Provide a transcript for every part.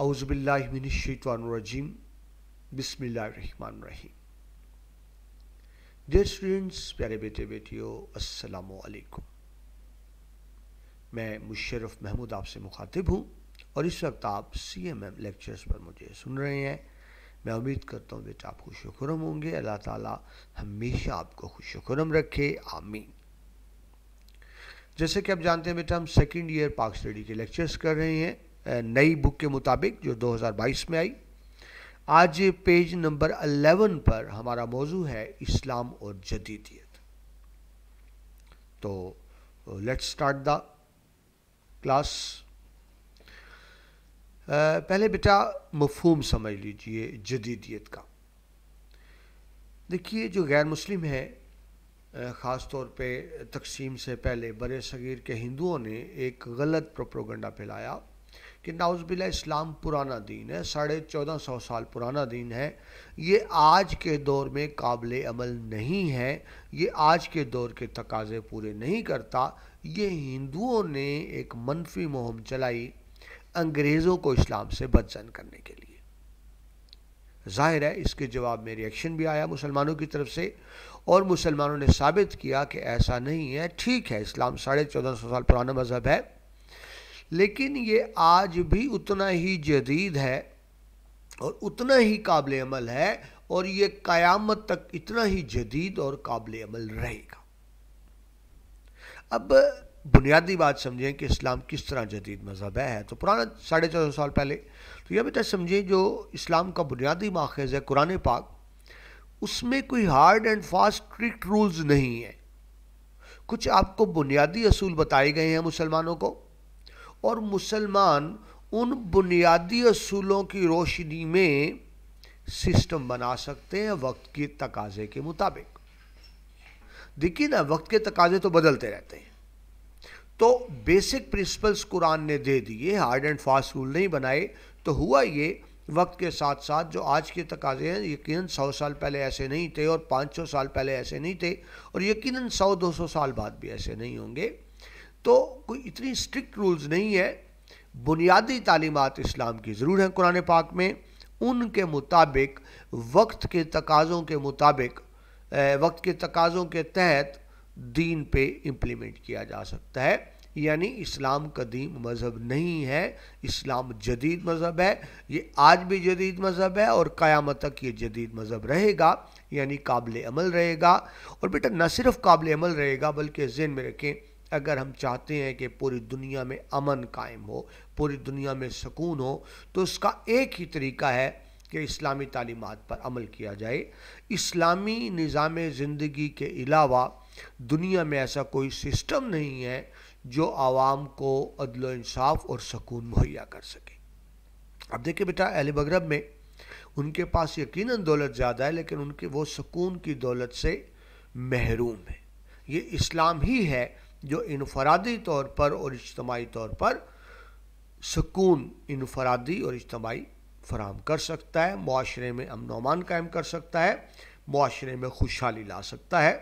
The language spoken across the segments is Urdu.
اعوذ باللہ من الشیطان الرجیم بسم اللہ الرحمن الرحیم. ڈیئر اسٹوڈنٹس، پیارے بیٹے بیٹیوں، السلام علیکم. میں مشرف محمود آپ سے مخاطب ہوں اور اس وقت آپ سی ایم ایم لیکچرز پر مجھے سن رہے ہیں. میں امید کرتا ہوں بیٹا آپ خوش و خرم ہوں گے. اللہ تعالیٰ ہمیشہ آپ کو خوش و خرم رکھے، آمین. جیسے کہ آپ جانتے ہیں بیٹا، ہم سیکنڈ ایئر پاک اسٹڈی کے لیکچرز کر رہے ہیں نئی بک کے مطابق جو 2022 میں آئی. آج پیج نمبر 11 پر ہمارا موضوع ہے اسلام اور جدیدیت. تو لیٹس اسٹارٹ دا کلاس. پہلے بیٹا مفہوم سمجھ لیجئے جدیدیت کا. دیکھیے، جو غیر مسلم ہے، خاص طور پہ تقسیم سے پہلے برِ صغیر کے ہندوؤں نے ایک غلط پروپیگنڈا پھیلایا کہ نعوذ باللہ اسلام پرانا دین ہے، 1450 سال پرانا دین ہے، یہ آج کے دور میں قابل عمل نہیں ہے، یہ آج کے دور کے تقاضے پورے نہیں کرتا. یہ ہندوؤں نے ایک منفی مہم چلائی انگریزوں کو اسلام سے بدزن کرنے کے لیے. ظاہر ہے اس کے جواب میں ریئیکشن بھی آیا مسلمانوں کی طرف سے، اور مسلمانوں نے ثابت کیا کہ ایسا نہیں ہے. ٹھیک ہے، اسلام 1450 سال پرانا مذہب ہے، لیکن یہ آج بھی اتنا ہی جدید ہے اور اتنا ہی قابل عمل ہے، اور یہ قیامت تک اتنا ہی جدید اور قابل عمل رہے گا. اب بنیادی بات سمجھیں کہ اسلام کس طرح جدید مذہب ہے. تو پرانا 1450 سال پہلے. تو یہ بیٹا سمجھیں، جو اسلام کا بنیادی ماخذ ہے قرآن پاک، اس میں کوئی hard and fast strict rules نہیں ہیں. کچھ آپ کو بنیادی اصول بتائے گئے ہیں مسلمانوں کو، اور مسلمان ان بنیادی اصولوں کی روشنی میں سسٹم بنا سکتے ہیں وقت کے تقاضے کے مطابق. دیکھیے نا، وقت کے تقاضے تو بدلتے رہتے ہیں. تو بیسک پرنسپلز قرآن نے دے دیے، ہارڈ اینڈ فاسٹ رول نہیں بنائے. تو ہوا یہ، وقت کے ساتھ ساتھ جو آج کے تقاضے ہیں یقیناً 100 سال پہلے ایسے نہیں تھے، اور 500 سال پہلے ایسے نہیں تھے، اور یقیناً 100-200 سال بعد بھی ایسے نہیں ہوں گے. تو کوئی اتنی اسٹرکٹ رولز نہیں ہے. بنیادی تعلیمات اسلام کی ضرور ہیں قرآن پاک میں، ان کے مطابق وقت کے تقاضوں کے مطابق، وقت کے تقاضوں کے تحت دین پہ امپلیمنٹ کیا جا سکتا ہے. یعنی اسلام قدیم مذہب نہیں ہے، اسلام جدید مذہب ہے. یہ آج بھی جدید مذہب ہے اور قیامت تک یہ جدید مذہب رہے گا، یعنی قابل عمل رہے گا. اور بیٹا نہ صرف قابل عمل رہے گا، بلکہ ذہن میں رکھیں، اگر ہم چاہتے ہیں کہ پوری دنیا میں امن قائم ہو، پوری دنیا میں سکون ہو، تو اس کا ایک ہی طریقہ ہے کہ اسلامی تعلیمات پر عمل کیا جائے. اسلامی نظام زندگی کے علاوہ دنیا میں ایسا کوئی سسٹم نہیں ہے جو عوام کو عدل و انصاف اور سکون مہیا کر سکے. اب دیکھیں بیٹا، اہل مغرب میں ان کے پاس یقیناً دولت زیادہ ہے، لیکن ان کے وہ سکون کی دولت سے محروم ہے. یہ اسلام ہی ہے جو انفرادی طور پر اور اجتماعی طور پر سکون انفرادی اور اجتماعی فراہم کر سکتا ہے، معاشرے میں امن و امان قائم کر سکتا ہے، معاشرے میں خوشحالی لا سکتا ہے.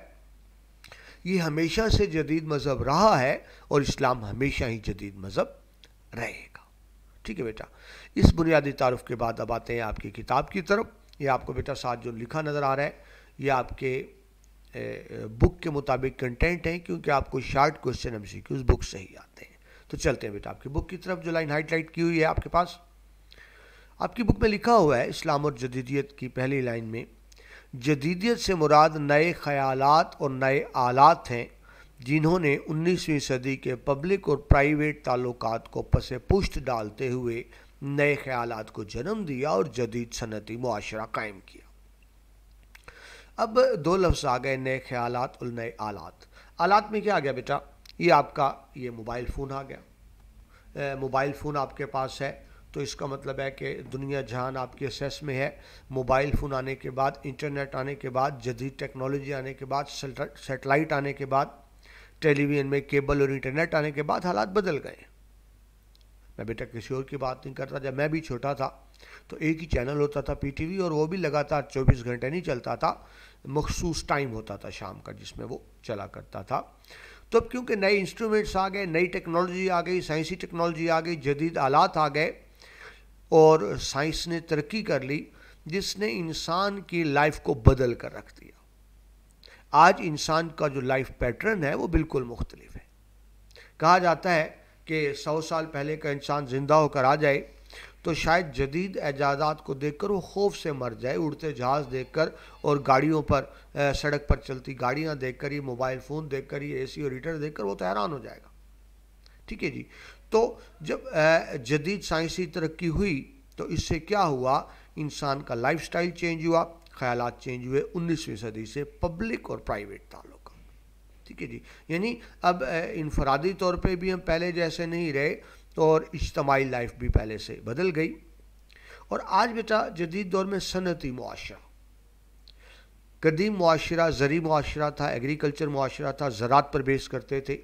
یہ ہمیشہ سے جدید مذہب رہا ہے اور اسلام ہمیشہ ہی جدید مذہب رہے گا. ٹھیک ہے بیٹا، اس بنیادی تعارف کے بعد اب آتے ہیں آپ کی کتاب کی طرف. یہ آپ کو بیٹا ساتھ جو لکھا نظر آ رہا ہے، یہ آپ کے بک کے مطابق کنٹینٹ ہیں، کیونکہ آپ کو شارٹ کوسچن MCQs بک سے ہی آتے ہیں. تو چلتے ہیں بیٹا آپ کی بک کی طرف. جو لائن ہائٹ لائٹ کی ہوئی ہے آپ کے پاس، آپ کی بک میں لکھا ہوا ہے اسلام اور جدیدیت کی پہلی لائن میں، جدیدیت سے مراد نئے خیالات اور نئے آلات ہیں جنہوں نے 19ویں صدی کے پبلک اور پرائیویٹ تعلقات کو پس پشت ڈالتے ہوئے نئے خیالات کو جنم دیا اور جدید صنعتی معاشرہ قائم کیا. اب دو لفظ آ گئے، نئے خیالات اور نئے آلات. آلات میں کیا آ گیا بیٹا؟ یہ آپ کا یہ موبائل فون آ گیا. موبائل فون آپ کے پاس ہے تو اس کا مطلب ہے کہ دنیا جہان آپ کے ایکسیس میں ہے. موبائل فون آنے کے بعد، انٹرنیٹ آنے کے بعد، جدید ٹیکنالوجی آنے کے بعد، سیٹلائٹ آنے کے بعد، ٹیلی ویژن میں کیبل اور انٹرنیٹ آنے کے بعد حالات بدل گئے. میں بیٹا کسی اور کی بات نہیں کرتا. جب میں بھی چھوٹا تھا تو ایک ہی چینل ہوتا تھا PTV، اور وہ بھی لگاتار 24 گھنٹے نہیں چلتا تھا، مخصوص ٹائم ہوتا تھا شام کا جس میں وہ چلا کرتا تھا. تو اب کیونکہ نئے انسٹرومنٹس آ گئے، نئی ٹیکنالوجی آ گئی، سائنسی ٹیکنالوجی آ گئی، جدید آلات آ گئے، اور سائنس نے ترقی کر لی جس نے انسان کی لائف کو بدل کر رکھ دیا. آج انسان کا جو لائف پیٹرن ہے وہ بالکل مختلف ہے. کہا جاتا ہے کہ 100 سال پہلے کا انسان زندہ ہو کر آ جائے تو شاید جدید ایجادات کو دیکھ کر وہ خوف سے مر جائے. اڑتے جہاز دیکھ کر اور گاڑیوں پر سڑک پر چلتی گاڑیاں دیکھ کر ہی موبائل فون دیکھ کر ہی اے سی اور ہیٹر دیکھ کر وہ تو حیران ہو جائے گا. ٹھیک ہے جی. تو جب جدید سائنسی ترقی ہوئی تو اس سے کیا ہوا, انسان کا لائف سٹائل چینج ہوا, خیالات چینج ہوئے. 19ویں صدی سے پبلک اور پرائیویٹ تعلق. ٹھیک ہے جی. یعنی اب انفرادی طور پہ بھی ہم پہلے جیسے نہیں رہے اور اجتماعی لائف بھی پہلے سے بدل گئی. اور آج بیٹا جدید دور میں صنعتی معاشرہ, قدیم معاشرہ زرعی معاشرہ تھا, ایگریکلچر معاشرہ تھا, زراعت پر بیس کرتے تھے,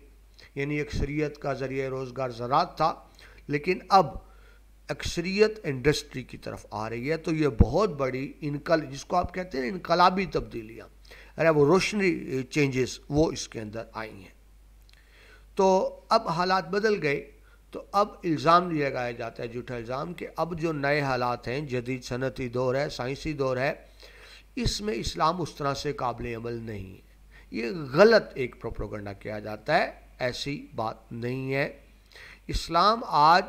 یعنی اکثریت کا ذریعہ روزگار زراعت تھا. لیکن اب اکثریت انڈسٹری کی طرف آ رہی ہے. تو یہ بہت بڑی جس کو آپ کہتے ہیں انقلابی تبدیلیاں, وہ روشنی چینجز وہ اس کے اندر آئی ہیں. تو اب حالات بدل گئے. تو اب الزام نہیں لگایا جاتا ہے, جھوٹا الزام, کہ اب جو نئے حالات ہیں, جدید صنعتی دور ہے, سائنسی دور ہے, اس میں اسلام اس طرح سے قابل عمل نہیں ہے. یہ غلط ایک پروپیگنڈا کیا جاتا ہے, ایسی بات نہیں ہے. اسلام آج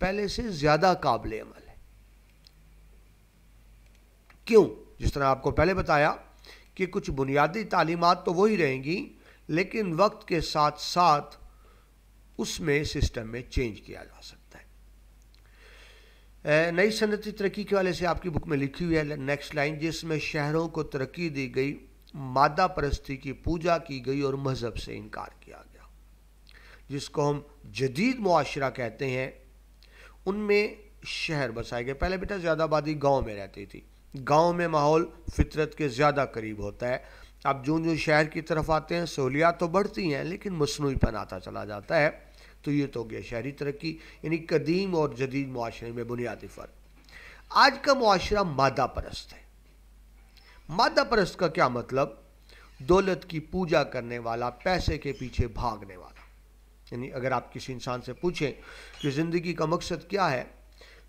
پہلے سے زیادہ قابل عمل ہے. کیوں؟ جس طرح آپ کو پہلے بتایا کہ کچھ بنیادی تعلیمات تو وہی رہیں گی, لیکن وقت کے ساتھ ساتھ اس میں سسٹم میں چینج کیا جا سکتا ہے. نئی صنعتی ترقی کے والے سے آپ کی بک میں لکھی ہوئی ہے نیکسٹ لائن, جس میں شہروں کو ترقی دی گئی, مادہ پرستی کی پوجا کی گئی اور مذہب سے انکار کیا گیا. جس کو ہم جدید معاشرہ کہتے ہیں, ان میں شہر بسائے گئے. پہلے بیٹا زیادہ آبادی گاؤں میں رہتی تھی. گاؤں میں ماحول فطرت کے زیادہ قریب ہوتا ہے. اب جو شہر کی طرف آتے ہیں سہولیات تو بڑھتی ہیں لیکن مصنوعی پن آتا چلا جاتا ہے. تو یہ تو ہو گیا شہری ترقی, یعنی قدیم اور جدید معاشرے میں بنیادی فرق. آج کا معاشرہ مادہ پرست ہے. مادہ پرست کا کیا مطلب؟ دولت کی پوجا کرنے والا, پیسے کے پیچھے بھاگنے والا. یعنی اگر آپ کسی انسان سے پوچھیں کہ زندگی کا مقصد کیا ہے,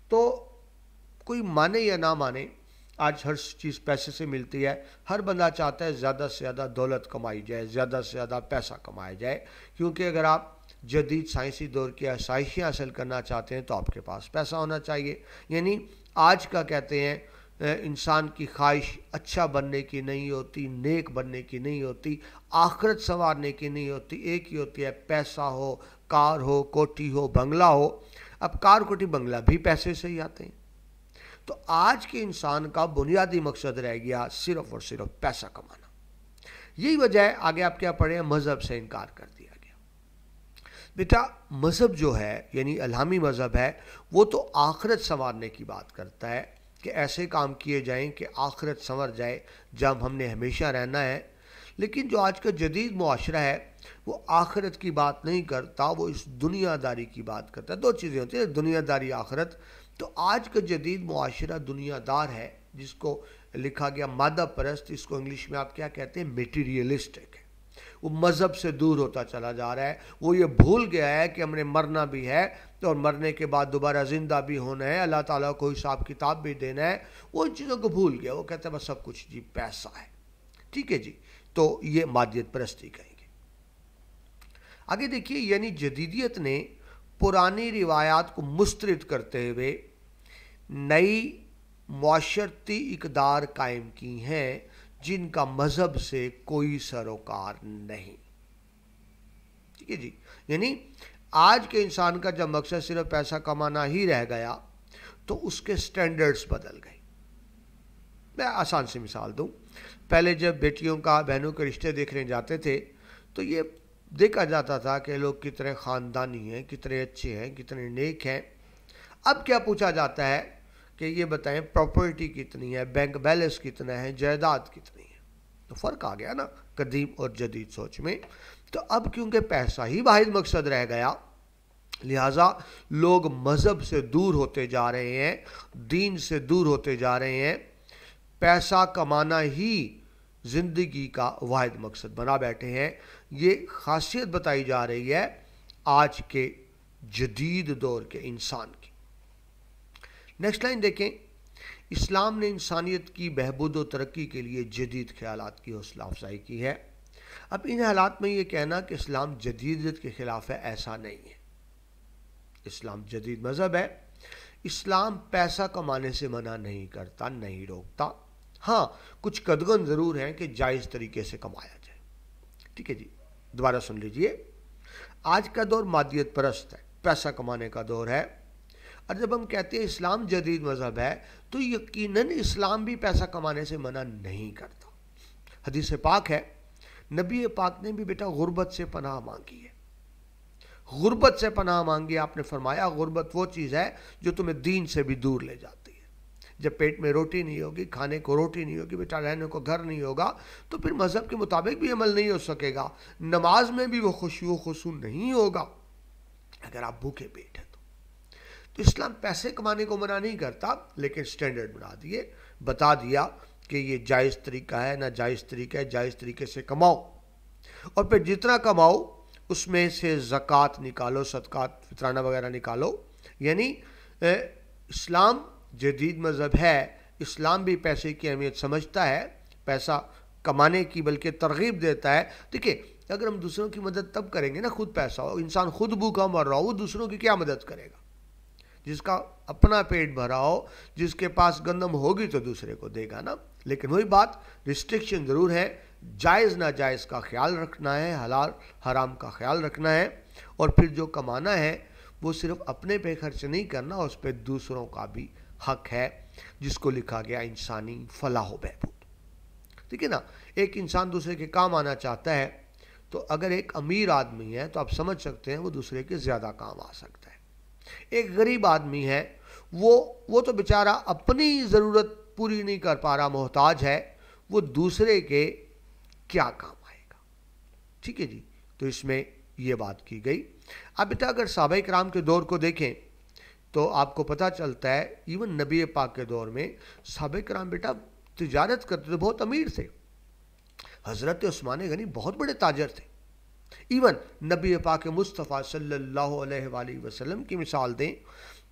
تو کوئی مانے یا نہ مانے, آج ہر چیز پیسے سے ملتی ہے. ہر بندہ چاہتا ہے زیادہ سے زیادہ دولت کمائی جائے, زیادہ سے زیادہ پیسہ کمایا جائے, کیونکہ اگر آپ جدید سائنسی دور کی آسائشیں حاصل کرنا چاہتے ہیں تو آپ کے پاس پیسہ ہونا چاہیے. یعنی آج کا کہتے ہیں انسان کی خواہش اچھا بننے کی نہیں ہوتی, نیک بننے کی نہیں ہوتی, آخرت سنوارنے کی نہیں ہوتی. ایک ہی ہوتی ہے پیسہ ہو, کار ہو, کوٹھی ہو, بنگلہ ہو. اب کار کوٹھی بنگلہ بھی پیسے سے ہی آتے ہیں. تو آج کے انسان کا بنیادی مقصد رہ گیا صرف اور صرف پیسہ کمانا. یہی وجہ ہے آگے آپ کیا پڑھیں, مذہب سے انکار کر دیا گیا. بیٹا مذہب جو ہے, یعنی الہامی مذہب ہے, وہ تو آخرت سنوارنے کی بات کرتا ہے کہ ایسے کام کیے جائیں کہ آخرت سنور جائے جب ہم نے ہمیشہ رہنا ہے. لیکن جو آج کا جدید معاشرہ ہے وہ آخرت کی بات نہیں کرتا, وہ اس دنیا داری کی بات کرتا ہے. دو چیزیں ہوتی ہیں, دنیا داری, آخرت. تو آج کا جدید معاشرہ دنیا دار ہے, جس کو لکھا گیا مادہ پرست. اس کو انگلش میں آپ کیا کہتے ہیں, میٹیریلسٹک ہے. وہ مذہب سے دور ہوتا چلا جا رہا ہے. وہ یہ بھول گیا ہے کہ ہم نے مرنا بھی ہے اور مرنے کے بعد دوبارہ زندہ بھی ہونا ہے, اللہ تعالیٰ کو حساب کتاب بھی دینا ہے. وہ ان چیزوں کو بھول گیا. وہ کہتا ہے بس سب کچھ جی پیسہ ہے. ٹھیک ہے جی. تو یہ مادیت پرستی کہیں گے. آگے دیکھیے, یعنی جدیدیت نے پرانی روایات کو مسترد کرتے ہوئے نئی معاشرتی اقدار قائم کی ہیں جن کا مذہب سے کوئی سروکار نہیں. ٹھیک ہے جی. یعنی آج کے انسان کا جب مقصد صرف پیسہ کمانا ہی رہ گیا تو اس کے سٹینڈرڈز بدل گئے. میں آسان سی مثال دوں. پہلے جب بیٹیوں کا, بہنوں کے رشتے دیکھنے جاتے تھے تو یہ دیکھا جاتا تھا کہ لوگ کتنے خاندانی ہیں, کتنے اچھے ہیں, کتنے نیک ہیں. اب کیا پوچھا جاتا ہے کہ یہ بتائیں پراپرٹی کتنی ہے, بینک بیلنس کتنا ہے, جائیداد کتنی ہے. تو فرق آ گیا نا قدیم اور جدید سوچ میں. تو اب کیونکہ پیسہ ہی واحد مقصد رہ گیا, لہٰذا لوگ مذہب سے دور ہوتے جا رہے ہیں, دین سے دور ہوتے جا رہے ہیں. پیسہ کمانا ہی زندگی کا واحد مقصد بنا بیٹھے ہیں. یہ خاصیت بتائی جا رہی ہے آج کے جدید دور کے انسان کی. نیکسٹ لائن دیکھیں، اسلام نے انسانیت کی بہبود و ترقی کے لیے جدید خیالات کی حوصلہ افزائی کی ہے۔ اب ان حالات میں یہ کہنا کہ اسلام جدیدیت کے خلاف ہے، ایسا نہیں ہے۔ اسلام جدید مذہب ہے، اسلام پیسہ کمانے سے منع نہیں کرتا، نہیں روکتا۔ ہاں کچھ قدغن ضرور ہیں کہ جائز طریقے سے کمایا جائے۔ ٹھیک ہے جی، دوبارہ سن لیجئے، آج کا دور مادیت پرست ہے، پیسہ کمانے کا دور ہے، اور جب ہم کہتے ہیں اسلام جدید مذہب ہے تو یقیناً اسلام بھی پیسہ کمانے سے منع نہیں کرتا۔ حدیث پاک ہے، نبی پاک نے بھی بیٹا غربت سے پناہ مانگی ہے، غربت سے پناہ مانگی۔ آپ نے فرمایا غربت وہ چیز ہے جو تمہیں دین سے بھی دور لے جاتی ہے۔ جب پیٹ میں روٹی نہیں ہوگی، کھانے کو روٹی نہیں ہوگی، بیٹا رہنے کو گھر نہیں ہوگا، تو پھر مذہب کے مطابق بھی عمل نہیں ہو سکے گا، نماز میں بھی وہ خشوع و خضوع نہیں ہوگا اگر آپ بھوکے پیٹ ہیں۔ تو اسلام پیسے کمانے کو منع نہیں کرتا، لیکن سٹینڈرڈ بنا دیے، بتا دیا کہ یہ جائز طریقہ ہے، نہ جائز طریقہ ہے، جائز طریقے سے کماؤ، اور پھر جتنا کماؤ اس میں سے زکوٰۃ نکالو، صدقات فطرانہ وغیرہ نکالو۔ یعنی اسلام جدید مذہب ہے، اسلام بھی پیسے کی اہمیت سمجھتا ہے، پیسہ کمانے کی بلکہ ترغیب دیتا ہے۔ دیکھیں اگر ہم دوسروں کی مدد تب کریں گے نا، خود پیسہ ہو، انسان خود بھوکا مر رہا ہو، وہ دوسروں کی کیا مدد کرے گا؟ جس کا اپنا پیٹ بھرا ہو، جس کے پاس گندم ہوگی تو دوسرے کو دے گا نا۔ لیکن وہی بات، ریسٹرکشن ضرور ہے، جائز ناجائز کا خیال رکھنا ہے، حلال حرام کا خیال رکھنا ہے، اور پھر جو کمانا ہے وہ صرف اپنے پہ خرچ نہیں کرنا، اس پہ دوسروں کا بھی حق ہے، جس کو لکھا گیا انسانی فلاح و بہبود۔ ٹھیک ہے نا، ایک انسان دوسرے کے کام آنا چاہتا ہے، تو اگر ایک امیر آدمی ہے تو آپ سمجھ سکتے ہیں وہ دوسرے کے زیادہ کام آ سکتا ہے۔ ایک غریب آدمی ہے، وہ تو بیچارہ اپنی ضرورت پوری نہیں کر پا رہا، محتاج ہے، وہ دوسرے کے کیا کام آئے گا؟ ٹھیک ہے جی، تو اس میں یہ بات کی گئی۔ اب بیٹا اگر صحابہ کرام کے دور کو دیکھیں تو آپ کو پتہ چلتا ہے ایون نبی پاک کے دور میں صحابہ کرام بیٹا تجارت کرتے تھے، بہت امیر تھے۔ حضرت عثمان غنی بہت بڑے تاجر تھے۔ ایون نبی پاک مصطفیٰ صلی اللہ علیہ وآلہ وسلم کی مثال دیں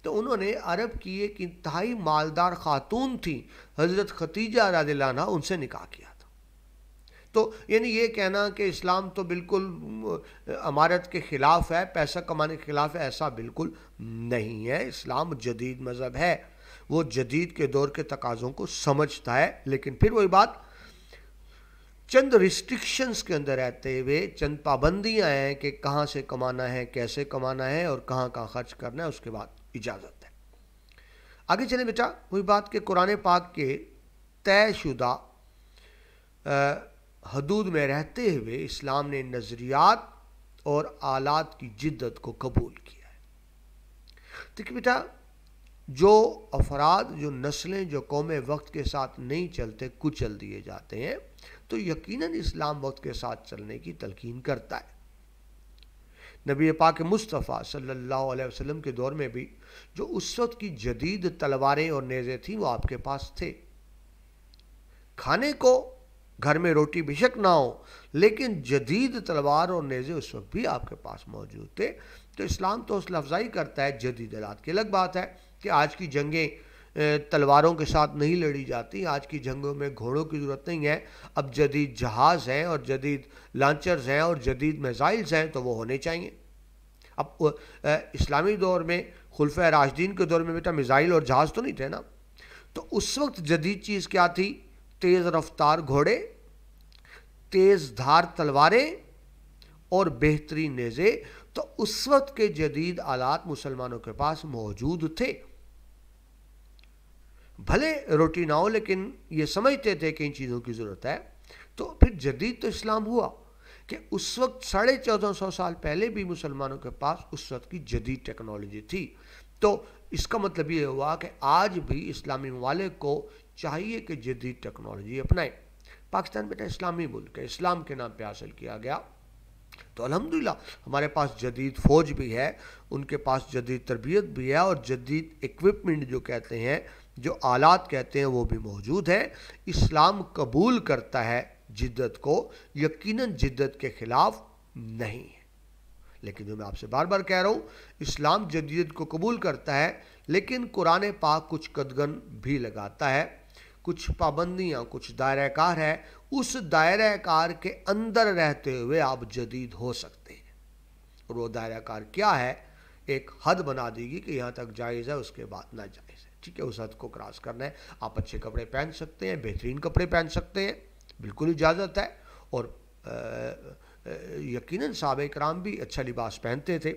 تو انہوں نے عرب کی ایک انتہائی مالدار خاتون تھی، حضرت خدیجہ رضی اللہ عنہا، ان سے نکاح کیا تھا۔ تو یعنی یہ کہنا کہ اسلام تو بالکل امارت کے خلاف ہے، پیسہ کمانے کے خلاف ہے، ایسا بالکل نہیں ہے۔ اسلام جدید مذہب ہے، وہ جدید کے دور کے تقاضوں کو سمجھتا ہے، لیکن پھر وہی بات، چند ریسٹرکشنز کے اندر رہتے ہوئے، چند پابندیاں ہیں کہ کہاں سے کمانا ہے، کیسے کمانا ہے، اور کہاں کہاں خرچ کرنا ہے، اس کے بعد اجازت ہے۔ آگے چلیں بیٹا، وہی بات کہ قرآن پاک کے طے شدہ حدود میں رہتے ہوئے اسلام نے نظریات اور آلات کی جدت کو قبول کیا ہے۔ دیکھیں بیٹا، جو افراد، جو نسلیں، جو قومیں وقت کے ساتھ نہیں چلتے، کچل دیے جاتے ہیں، تو یقیناً اسلام وقت کے ساتھ چلنے کی تلقین کرتا ہے۔ نبی پاک مصطفیٰ صلی اللہ علیہ وسلم کے دور میں بھی جو اس وقت کی جدید تلواریں اور نیزے تھیں وہ آپ کے پاس تھے۔ کھانے کو گھر میں روٹی بے شک نہ ہو، لیکن جدید تلوار اور نیزے اس وقت بھی آپ کے پاس موجود تھے۔ تو اسلام تو حوصلہ افزائی کرتا ہے جدید آلات کی۔ الگ بات ہے کہ آج کی جنگیں تلواروں کے ساتھ نہیں لڑی جاتی، آج کی جنگوں میں گھوڑوں کی ضرورت نہیں ہے، اب جدید جہاز ہیں اور جدید لانچرز ہیں اور جدید میزائلز ہیں، تو وہ ہونے چاہیے۔ اب اسلامی دور میں خلفۂ راشدین کے دور میں بیٹا میزائل اور جہاز تو نہیں تھے نا، تو اس وقت جدید چیز کیا تھی؟ تیز رفتار گھوڑے، تیز دھار تلواریں اور بہترین نیزے۔ تو اس وقت کے جدید آلات مسلمانوں کے پاس موجود تھے۔ بھلے روٹی نہ ہو، لیکن یہ سمجھتے تھے کہ ان چیزوں کی ضرورت ہے۔ تو پھر جدید تو اسلام ہوا کہ اس وقت 1450 سال پہلے بھی مسلمانوں کے پاس اس وقت کی جدید ٹیکنالوجی تھی۔ تو اس کا مطلب یہ ہوا کہ آج بھی اسلامی ممالک کو چاہیے کہ جدید ٹیکنالوجی اپنائیں۔ پاکستان بیٹا اسلامی ملک ہے، اسلام کے نام پہ حاصل کیا گیا، تو الحمدللہ ہمارے پاس جدید فوج بھی ہے، ان کے پاس جدید تربیت بھی ہے، اور جدید ایکوپمنٹ جو کہتے ہیں، جو آلات کہتے ہیں، وہ بھی موجود ہے۔ اسلام قبول کرتا ہے جدت کو، یقیناً جدت کے خلاف نہیں ہے، لیکن جو میں آپ سے بار بار کہہ رہا ہوں، اسلام جدید کو قبول کرتا ہے، لیکن قرآن پاک کچھ قدغن بھی لگاتا ہے، کچھ پابندیاں، کچھ دائرہ کار ہے، اس دائرہ کار کے اندر رہتے ہوئے آپ جدید ہو سکتے ہیں۔ اور وہ دائرہ کار کیا ہے؟ ایک حد بنا دی گی کہ یہاں تک جائز ہے، اس کے بعد ناجائز ہے، ٹھیک ہے؟ اس حد کو کراس کرنا ہے۔ آپ اچھے کپڑے پہن سکتے ہیں، بہترین کپڑے پہن سکتے ہیں، بالکل اجازت ہے۔ اور یقیناً صحابہ کرام بھی اچھا لباس پہنتے تھے۔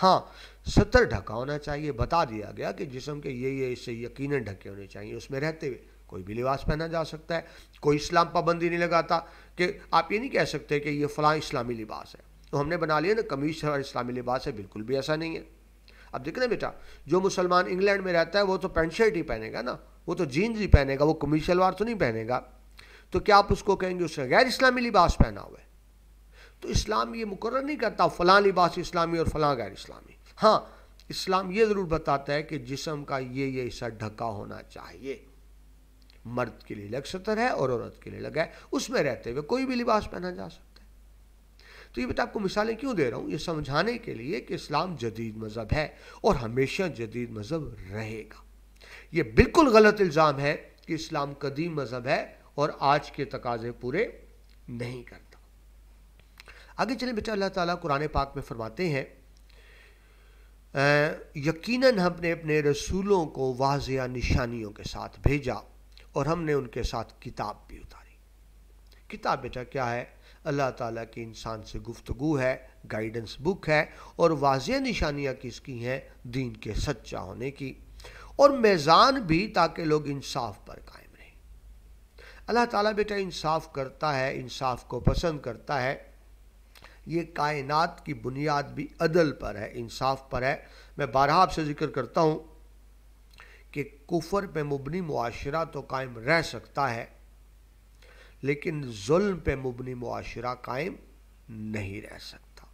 ہاں، ستر ڈھکا ہونا چاہیے، بتا دیا گیا کہ جسم کے یہ اس سے یقیناً ڈھکے ہونے چاہیے، اس میں رہتے ہوئے کوئی بھی لباس پہنا جا سکتا ہے۔ کوئی اسلام پابندی نہیں لگاتا کہ آپ یہ نہیں کہہ سکتے کہ یہ فلاں اسلامی لباس ہے، تو ہم نے بنا لیا نا قمیص اور اسلامی لباس ہے، بالکل بھی ایسا نہیں ہے۔ اب دیکھنا بیٹا، جو مسلمان انگلینڈ میں رہتا ہے وہ تو پینٹ شرٹ ہی پہنے گا نا، وہ تو جینز ہی پہنے گا، وہ قمیص شلوار تو نہیں پہنے گا۔ تو کیا آپ اس کو کہیں گے اس نے غیر اسلامی لباس پہنا ہوا ہے؟ تو اسلام یہ مقرر نہیں کرتا فلاں لباس اسلامی اور فلاں غیر اسلامی۔ ہاں، اسلام یہ ضرور بتاتا ہے کہ جسم کا یہ حصہ ڈھکا ہونا چاہیے۔ مرد کے لیے لگ ستر ہے اور عورت کے لیے لگا ہے، اس میں رہتے ہوئے کوئی بھی لباس پہنا جا سکتا ہے۔ تو یہ بیٹا آپ کو مثالیں کیوں دے رہا ہوں؟ یہ سمجھانے کے لیے کہ اسلام جدید مذہب ہے اور ہمیشہ جدید مذہب رہے گا۔ یہ بالکل غلط الزام ہے کہ اسلام قدیم مذہب ہے اور آج کے تقاضے پورے نہیں کرتا۔ آگے چلیں بیٹا، اللہ تعالیٰ قرآن پاک میں فرماتے ہیں یقیناً ہم نے اپنے رسولوں کو واضح نشانیوں کے ساتھ بھیجا اور ہم نے ان کے ساتھ کتاب بھی اتاری۔ کتاب بیٹا کیا ہے؟ اللہ تعالیٰ کی انسان سے گفتگو ہے، گائیڈنس بک ہے، اور واضح نشانیاں کس کی ہیں؟ دین کے سچا ہونے کی، اور میزان بھی تاکہ لوگ انصاف پر قائم رہیں۔ اللہ تعالیٰ بیٹا انصاف کرتا ہے، انصاف کو پسند کرتا ہے۔ یہ کائنات کی بنیاد بھی عدل پر ہے، انصاف پر ہے۔ میں بارہا آپ سے ذکر کرتا ہوں کہ کفر پہ مبنی معاشرہ تو قائم رہ سکتا ہے، لیکن ظلم پہ مبنی معاشرہ قائم نہیں رہ سکتا۔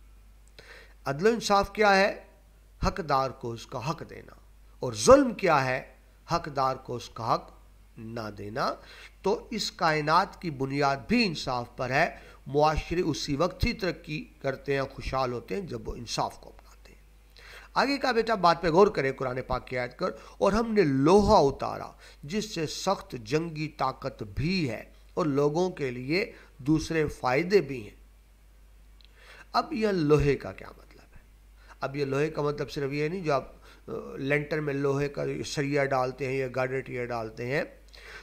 عدل و انصاف کیا ہے؟ حقدار کو اس کا حق دینا، اور ظلم کیا ہے؟ حقدار کو اس کا حق نہ دینا۔ تو اس کائنات کی بنیاد بھی انصاف پر ہے۔ معاشرے اسی وقت ہی ترقی کرتے ہیں، خوشحال ہوتے ہیں جب وہ انصاف کو اپناتے ہیں۔ آگے کا بیٹا بات پہ غور کرے قرآن پاک کی آیت کر، اور ہم نے لوہا اتارا جس سے سخت جنگی طاقت بھی ہے اور لوگوں کے لیے دوسرے فائدے بھی ہیں۔ اب یہ لوہے کا کیا مطلب ہے؟ اب یہ لوہے کا مطلب صرف یہ نہیں جو آپ لینٹر میں لوہے کا سریا ڈالتے ہیں یا گارڈرٹیا ڈالتے ہیں۔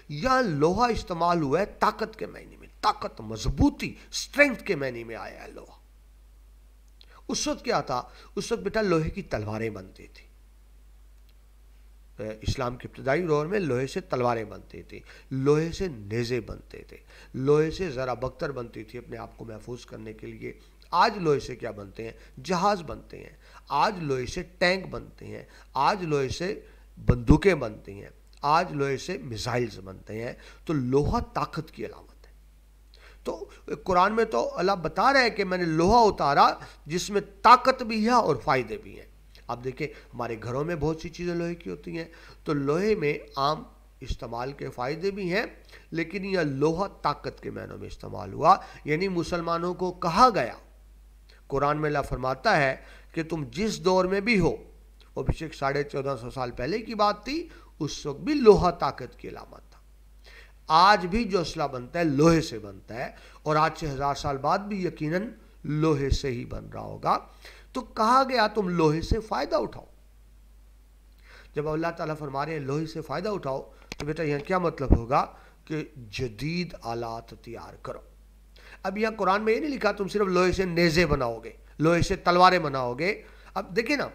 یا لوہا استعمال ہوا ہے طاقت کے معنی میں، طاقت، مضبوطی، اسٹرینتھ کے معنی میں آیا ہے لوہا۔ اس وقت کیا تھا؟ اس وقت بیٹا لوہے کی تلواریں بنتی تھی۔ اسلام کے ابتدائی دور میں لوہے سے تلواریں بنتی تھی، لوہے سے نیزے بنتے تھے، لوہے سے ذرا بختر بنتی تھی اپنے آپ کو محفوظ کرنے کے لیے۔ آج لوہے سے کیا بنتے ہیں؟ جہاز بنتے ہیں، آج لوہے سے ٹینک بنتے ہیں، آج لوہے سے بندوقیں بنتی ہیں، آج لوہے سے میزائلز بنتے ہیں۔ تو لوہا طاقت کی علامت ہے۔ تو قرآن میں تو اللہ بتا رہا ہے کہ میں نے لوہا اتارا جس میں طاقت بھی ہے اور فائدے بھی ہیں۔ آپ دیکھیں ہمارے گھروں میں بہت سی چیزیں لوہے کی ہوتی ہیں، تو لوہے میں عام استعمال کے فائدے بھی ہیں، لیکن یہ لوہا طاقت کے معنوں میں استعمال ہوا، یعنی مسلمانوں کو کہا گیا۔ قرآن میں اللہ فرماتا ہے کہ تم جس دور میں بھی ہو، وہ بیشک 1450 سال پہلے کی بات تھی، اس وقت بھی لوہا طاقت کی علامت تھا۔ آج بھی جو اسلحہ بنتا ہے لوہے سے بنتا ہے، اور آج سے 1000 سال بعد بھی یقیناً لوہے سے ہی بن رہا ہوگا۔ تو کہا گیا تم لوہے سے فائدہ اٹھاؤ۔ جب اللہ تعالیٰ فرما رہے ہیں لوہے سے فائدہ اٹھاؤ، تو بیٹا یہاں کیا مطلب ہوگا؟ کہ جدید آلات تیار کرو۔ اب یہاں قرآن میں یہ نہیں لکھا تم صرف لوہے سے نیزے بناؤ گے، لوہے سے تلواریں بناؤ گے۔ اب دیکھیں نا،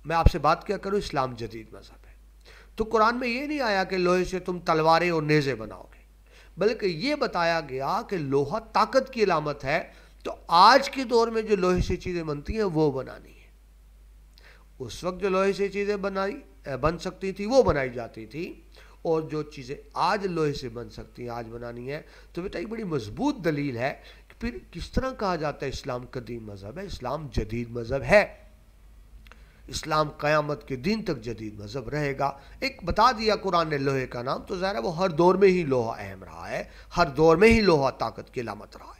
میں آپ سے بات کیا کروں، اسلام جدید مذہب ہے، تو قرآن میں یہ نہیں آیا کہ لوہے سے تم تلواریں اور نیزے بناؤ گے، بلکہ یہ بتایا گیا کہ لوہا طاقت کی علامت ہے، تو آج کے دور میں جو لوہے سے چیزیں بنتی ہیں وہ بنانی ہے۔ اس وقت جو لوہے سے چیزیں بن سکتی تھی وہ بنائی جاتی تھی، اور جو چیزیں آج لوہے سے بن سکتی ہیں آج بنانی ہے۔ تو بیٹا ایک بڑی مضبوط دلیل ہے کہ پھر کس طرح کہا جاتا ہے اسلام قدیم مذہب ہے، اسلام جدید مذہب ہے۔ اسلام قیامت کے دن تک جدید مذہب رہے گا۔ ایک بتا دیا قرآن نے لوہے کا نام، تو ظاہر ہے وہ ہر دور میں ہی لوہا اہم رہا ہے، ہر دور میں ہی لوہا طاقت کی علامت رہا ہے۔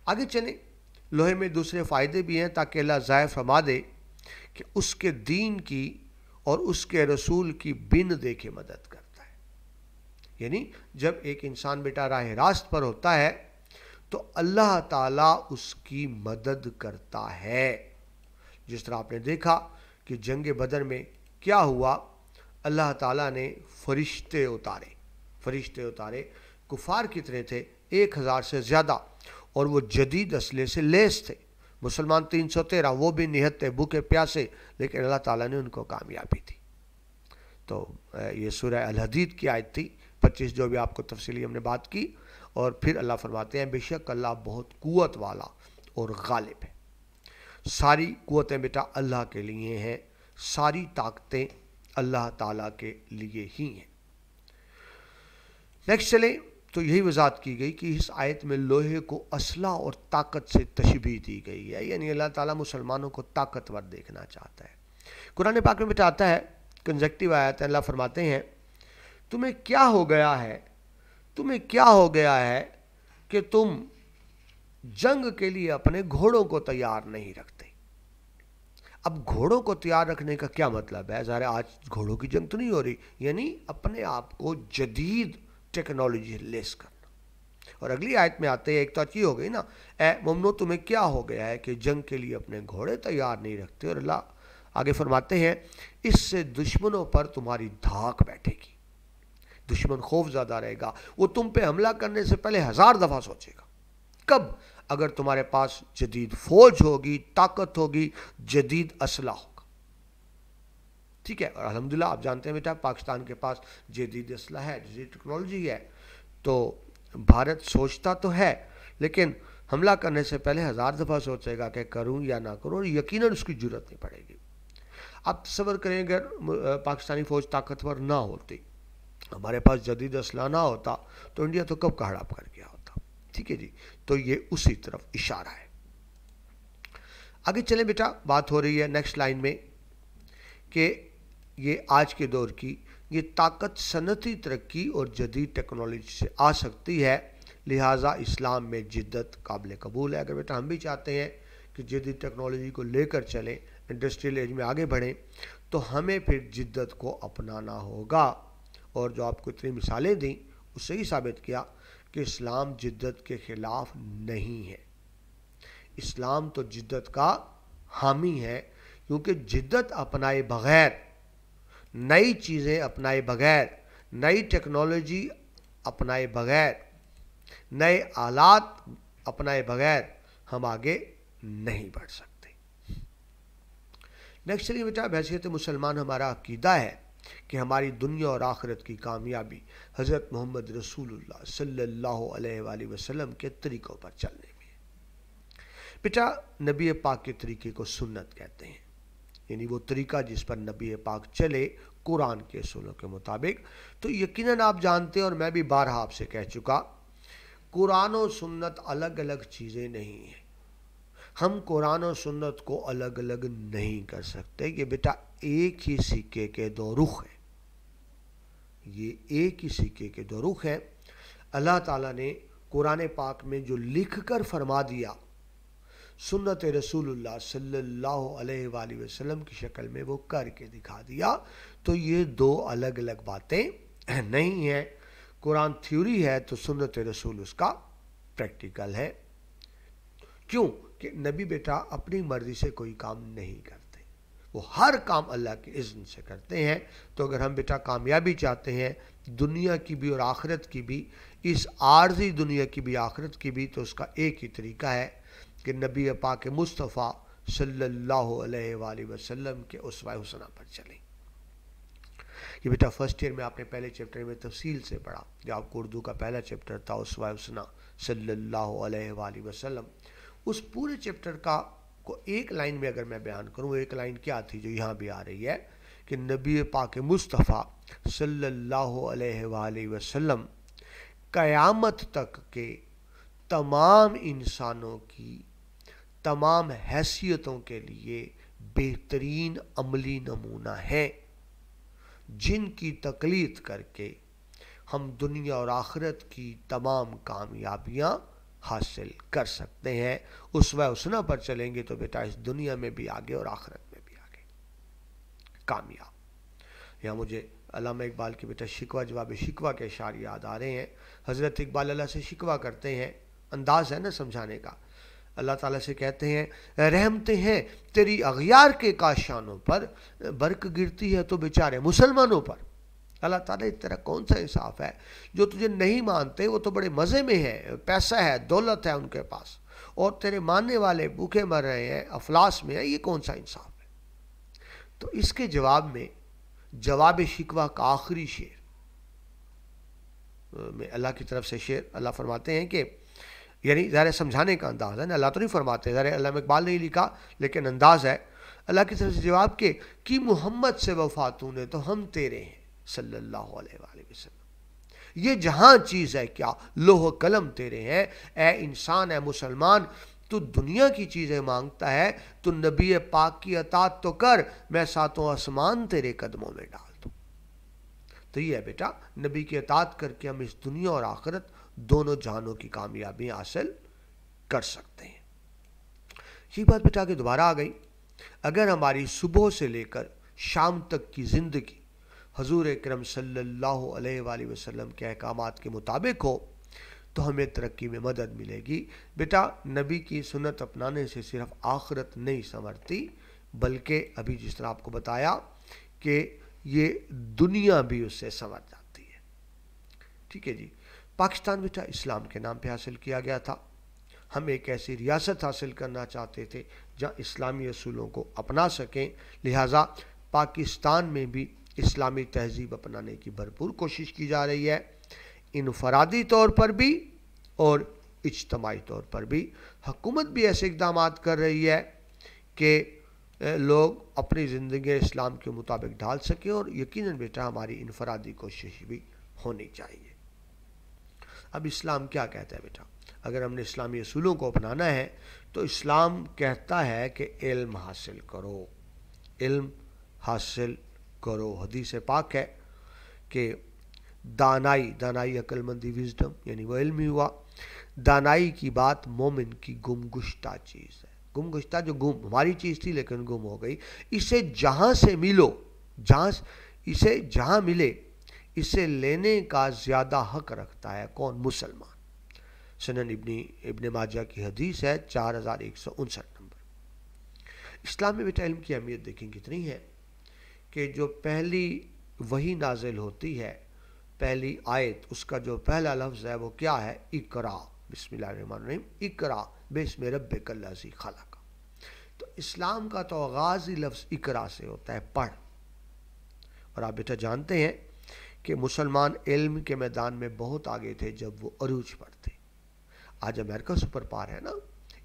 آگے چلیں، لوہے میں دوسرے فائدے بھی ہیں تاکہ اللہ ظاہر فرما دے کہ اس کے دین کی اور اس کے رسول کی بن دیکھے مدد کرتا ہے. یعنی جب ایک انسان بیٹا راہ راست پر ہوتا ہے تو اللہ تعالیٰ اس کی مدد کرتا ہے. جس طرح آپ نے دیکھا کہ جنگ بدر میں کیا ہوا, اللہ تعالیٰ نے فرشتے اتارے. کفار کتنے تھے؟ 1000 سے زیادہ, اور وہ جدید اسلحے سے لیس تھے. مسلمان 313, وہ بھی نہتے بھوکے پیاسے, لیکن اللہ تعالیٰ نے ان کو کامیابی دی. تو یہ سورہ الحدید کی آیت تھی 25, جو بھی آپ کو تفصیلی ہم نے بات کی. اور پھر اللہ فرماتے ہیں بے شک اللہ بہت قوت والا اور غالب ہے. ساری قوتیں بیٹا اللہ کے لیے ہیں, ساری طاقتیں اللہ تعالیٰ کے لیے ہی ہیں. نیکسٹ چلیں تو یہی وضاحت کی گئی کہ اس آیت میں لوہے کو اسلحہ اور طاقت سے تشبیہ دی گئی ہے. یعنی اللہ تعالیٰ مسلمانوں کو طاقتور دیکھنا چاہتا ہے. قرآن پاک میں بیٹا آتا ہے کنزیکٹیو آیت ہے, اللہ فرماتے ہیں تمہیں کیا ہو گیا ہے کہ تم جنگ کے لیے اپنے گھوڑوں کو تیار نہیں رکھتے. اب گھوڑوں کو تیار رکھنے کا کیا مطلب ہے؟ ظاہر آج گھوڑوں کی جنگ تو نہیں ہو رہی, یعنی اپنے آپ کو جدید ٹیکنالوجی لیس کرنا. اور اگلی آیت میں آتے ہیں, ایک تو اچھی ہو گئی نا, اے مومنو تمہیں کیا ہو گیا ہے کہ جنگ کے لیے اپنے گھوڑے تیار نہیں رکھتے. اور اللہ آگے فرماتے ہیں اس سے دشمنوں پر تمہاری دھاک بیٹھے گی. دشمن خوف زدہ رہے گا, وہ تم پہ حملہ کرنے سے پہلے 1000 دفعہ سوچے گا. کب؟ اگر تمہارے پاس جدید فوج ہوگی, طاقت ہوگی, جدید اسلحہ ہوگا. ٹھیک ہے, اور الحمدللہ آپ جانتے ہیں بیٹا پاکستان کے پاس جدید اسلحہ ہے, جدید ٹیکنالوجی ہے. تو بھارت سوچتا تو ہے, لیکن حملہ کرنے سے پہلے 1000 دفعہ سوچے گا کہ کروں یا نہ کروں, اور یقیناً اس کی ضرورت نہیں پڑے گی. آپ تصور کریں اگر پاکستانی فوج طاقتور نہ ہوتی, ہمارے پاس جدید اسلحہ نہ ہوتا, تو انڈیا تو کب کا ہڑپ کر گیا ہوتا. ٹھیک ہے جی, تو یہ اسی طرف اشارہ ہے. آگے چلیں بیٹا, بات ہو رہی ہے نیکسٹ لائن میں کہ یہ آج کے دور کی یہ طاقت صنعتی ترقی اور جدید ٹیکنالوجی سے آ سکتی ہے, لہٰذا اسلام میں جدت قابل قبول ہے. اگر بیٹا ہم بھی چاہتے ہیں کہ جدید ٹیکنالوجی کو لے کر چلیں, انڈسٹریل ایج میں آگے بڑھیں, تو ہمیں پھر جدت کو اپنانا ہوگا. اور جو آپ کو اتنی مثالیں دیں اس سے ہی ثابت کیا کہ اسلام جدت کے خلاف نہیں ہے. اسلام تو جدت کا حامی ہے, کیونکہ جدت اپنائے بغیر, نئی چیزیں اپنائے بغیر, نئی ٹیکنالوجی اپنائے بغیر, نئے آلات اپنائے بغیر ہم آگے نہیں بڑھ سکتے. نیکسٹ چلیے بیٹا, بحیثیت مسلمان ہمارا عقیدہ ہے کہ ہماری دنیا اور آخرت کی کامیابی حضرت محمد رسول اللہ صلی اللہ علیہ وآلہ وسلم کے طریقوں پر چلنے میں. بیٹا نبی پاک کے طریقے کو سنت کہتے ہیں, یعنی وہ طریقہ جس پر نبی پاک چلے قرآن کے اصولوں کے مطابق. تو یقیناً آپ جانتے ہیں, اور میں بھی بارہا آپ سے کہہ چکا, قرآن و سنت الگ الگ چیزیں نہیں ہیں. ہم قرآن و سنت کو الگ الگ نہیں کر سکتے. یہ بیٹا ایک ہی سکے کے دو رخ ہیں, یہ ایک ہی سکے کے دو رخ ہیں. اللہ تعالیٰ نے قرآن پاک میں جو لکھ کر فرما دیا, سنت رسول اللہ صلی اللہ علیہ وآلہ وسلم کی شکل میں وہ کر کے دکھا دیا. تو یہ دو الگ الگ باتیں نہیں ہیں. قرآن تھیوری ہے تو سنت رسول اس کا پریکٹیکل ہے. کیوں کہ نبی بیٹا اپنی مرضی سے کوئی کام نہیں کرتے, وہ ہر کام اللہ کے اذن سے کرتے ہیں. تو اگر ہم بیٹا کامیابی چاہتے ہیں دنیا کی بھی اور آخرت کی بھی, اس عارضی دنیا کی بھی آخرت کی بھی, تو اس کا ایک ہی طریقہ ہے کہ نبی پاک مصطفیٰ صلی اللہ علیہ وآلہ وسلم کے اسوہ حسنہ پر چلیں. یہ بیٹا فرسٹ ایئر میں آپ نے پہلے چیپٹر میں تفصیل سے پڑھا, جو آپ کو اردو کا پہلا چیپٹر تھا اسوہ حسنہ صلی اللہ علیہ وآلہ وسلم. اس پورے چیپٹر کا کو ایک لائن میں اگر میں بیان کروں, ایک لائن کیا تھی جو یہاں بھی آ رہی ہے کہ نبی پاک مصطفیٰ صلی اللہ علیہ وآلہ وسلم قیامت تک کے تمام انسانوں کی تمام حیثیتوں کے لیے بہترین عملی نمونہ ہیں, جن کی تقلید کر کے ہم دنیا اور آخرت کی تمام کامیابیاں حاصل کر سکتے ہیں. اسوہ حسنہ پر چلیں گے تو بیٹا اس دنیا میں بھی آگے اور آخرت میں بھی آگے کامیاب. یہاں مجھے علامہ اقبال کے بیٹا شکوہ جواب شکوہ کے اشعار یاد آ رہے ہیں. حضرت اقبال اللہ سے شکوہ کرتے ہیں, انداز ہے نا سمجھانے کا. اللہ تعالیٰ سے کہتے ہیں رحمتیں ہیں تیری اغیار کے کاشانوں پر, برق گرتی ہے تو بیچارے مسلمانوں پر. اللہ تعالیٰ اس طرح کون سا انصاف ہے؟ جو تجھے نہیں مانتے وہ تو بڑے مزے میں ہے, پیسہ ہے, دولت ہے ان کے پاس, اور تیرے ماننے والے بھوکے مر رہے ہیں, افلاس میں ہیں. یہ کون سا انصاف ہے؟ تو اس کے جواب میں جواب شکوہ کا آخری شعر میں اللہ کی طرف سے شعر, اللہ فرماتے ہیں کہ یعنی ظاہر سمجھانے کا انداز ہے نا, اللہ تو نہیں فرماتے, ظاہر علامہ اقبال نے لکھا لیکن انداز ہے اللہ کی طرف سے جواب کہ کی محمد سے وفا تو نے تو ہم تیرے ہیں صلی اللہ علیہ وآلہ وسلم. یہ جہاں چیز ہے کیا لوح قلم تیرے ہیں. اے انسان, اے مسلمان, تو دنیا کی چیزیں مانگتا ہے, تو نبی پاک کی اطاعت تو کر, میں ساتوں آسمان تیرے قدموں میں ڈال دوں. تو یہ ہے بیٹا, نبی کی اطاعت کر کے ہم اس دنیا اور آخرت دونوں جہانوں کی کامیابی حاصل کر سکتے ہیں. یہ بات بیٹا کہ دوبارہ آ گئی. اگر ہماری صبح سے لے کر شام تک کی زندگی حضور اکرم صلی اللہ علیہ وآلہ وسلم کے احکامات کے مطابق ہو تو ہمیں ترقی میں مدد ملے گی. بیٹا نبی کی سنت اپنانے سے صرف آخرت نہیں سنورتی, بلکہ ابھی جس طرح آپ کو بتایا کہ یہ دنیا بھی اس سے سنور جاتی ہے. ٹھیک ہے جی. پاکستان بیٹا اسلام کے نام پہ حاصل کیا گیا تھا. ہم ایک ایسی ریاست حاصل کرنا چاہتے تھے جہاں اسلامی اصولوں کو اپنا سکیں, لہٰذا پاکستان میں بھی اسلامی تہذیب اپنانے کی بھرپور کوشش کی جا رہی ہے, انفرادی طور پر بھی اور اجتماعی طور پر بھی. حکومت بھی ایسے اقدامات کر رہی ہے کہ لوگ اپنی زندگی اسلام کے مطابق ڈھال سکیں, اور یقیناً بیٹا ہماری انفرادی کوشش بھی ہونی چاہیے. اب اسلام کیا کہتا ہے بیٹا؟ اگر ہم نے اسلامی اصولوں کو اپنانا ہے تو اسلام کہتا ہے کہ علم حاصل کرو, علم حاصل کرو. حدیث پاک ہے کہ دانائی عقل مندی وزڈم یعنی وہ علم ہی ہوا. دانائی کی بات مومن کی گم گشتہ چیز ہے. گم گشتہ جو گم ہماری چیز تھی لیکن گم ہو گئی. اسے جہاں سے ملو, اسے جہاں ملے اسے لینے کا زیادہ حق رکھتا ہے کون؟ مسلمان. سنن ابن ماجہ کی حدیث ہے 4159 نمبر. اسلام میں بیٹا علم کی اہمیت دیکھیں کتنی ہے کہ جو پہلی وحی نازل ہوتی ہے, پہلی آیت, اس کا جو پہلا لفظ ہے وہ کیا ہے؟ اقرا, بسم اللہ الرحمن الرحیم, اقرا بسم ربک الذی خلق. تو اسلام کا تو آغاز ہی لفظ اقرا سے ہوتا ہے, پڑھ. اور آپ بیٹا جانتے ہیں کہ مسلمان علم کے میدان میں بہت آگے تھے جب وہ عروج پر تھے. آج امریکہ سپر پاور ہے نا,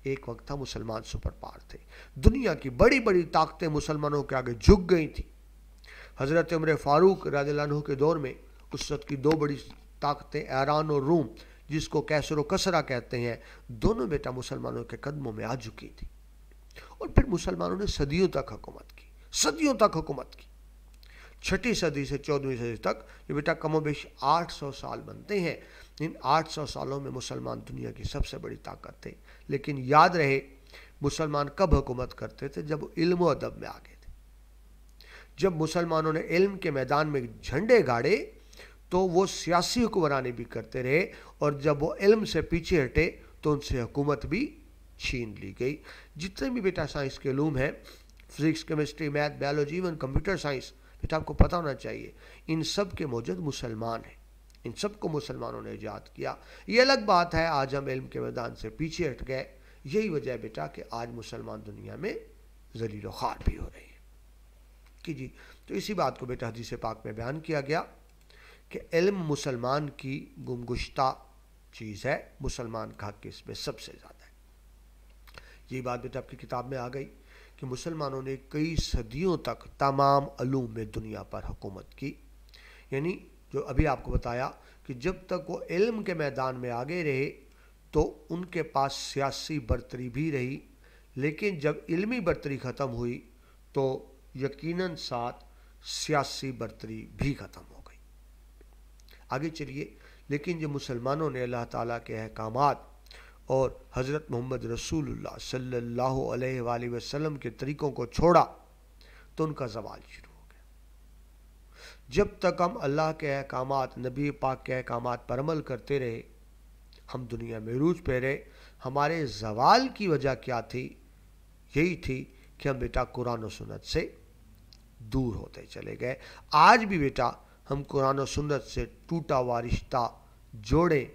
ایک وقت تھا مسلمان سپر پاور تھے. دنیا کی بڑی بڑی طاقتیں مسلمانوں کے آگے جھک گئی تھیں. حضرت عمر فاروق رضی اللہ عنہ کے دور میں اس وقت کی دو بڑی طاقتیں ایران اور روم, جس کو کیسر و کسرا کہتے ہیں, دونوں بیٹا مسلمانوں کے قدموں میں آ چکی تھی. اور پھر مسلمانوں نے صدیوں تک حکومت کی, صدیوں تک حکومت کی. 6 صدی سے 14ویں صدی تک یہ بیٹا کم و بیش 800 سال بنتے ہیں. ان 800 سالوں میں مسلمان دنیا کی سب سے بڑی طاقت تھے. لیکن یاد رہے مسلمان کب حکومت کرتے تھے؟ جب علم و ادب میں آگے تھے. جب مسلمانوں نے علم کے میدان میں جھنڈے گاڑے تو وہ سیاسی حکمرانی بھی کرتے رہے, اور جب وہ علم سے پیچھے ہٹے تو ان سے حکومت بھی چھین لی گئی. جتنے بھی بیٹا سائنس کے علوم ہیں, physics, chemistry, math, biology, even computer science, بیٹا آپ کو پتہ ہونا چاہیے ان سب کے موجد مسلمان ہیں. ان سب کو مسلمانوں نے ایجاد کیا. یہ الگ بات ہے آج ہم علم کے میدان سے پیچھے ہٹ گئے. یہی وجہ ہے بیٹا کہ آج مسلمان دنیا میں ذلیل و خوار بھی ہو رہے ہیں. کہ جی, تو اسی بات کو بیٹا حدیث پاک میں بیان کیا گیا کہ علم مسلمان کی گمگشتہ چیز ہے, مسلمان کا حق اس میں سب سے زیادہ ہے. یہی بات بیٹا آپ کی کتاب میں آ گئی کہ مسلمانوں نے کئی صدیوں تک تمام علوم میں دنیا پر حکومت کی. یعنی جو ابھی آپ کو بتایا کہ جب تک وہ علم کے میدان میں آگے رہے تو ان کے پاس سیاسی برتری بھی رہی, لیکن جب علمی برتری ختم ہوئی تو یقیناً ساتھ سیاسی برتری بھی ختم ہو گئی. آگے چلیے. لیکن جب مسلمانوں نے اللہ تعالیٰ کے احکامات اور حضرت محمد رسول اللہ صلی اللہ علیہ وآلہ وسلم کے طریقوں کو چھوڑا تو ان کا زوال شروع ہو گیا. جب تک ہم اللہ کے احکامات، نبی پاک کے احکامات پر عمل کرتے رہے، ہم دنیا میں عروج پہ رہے۔ ہمارے زوال کی وجہ کیا تھی؟ یہی تھی کہ ہم بیٹا قرآن و سنت سے دور ہوتے چلے گئے۔ آج بھی بیٹا ہم قرآن و سنت سے ٹوٹا ہوا رشتہ جوڑیں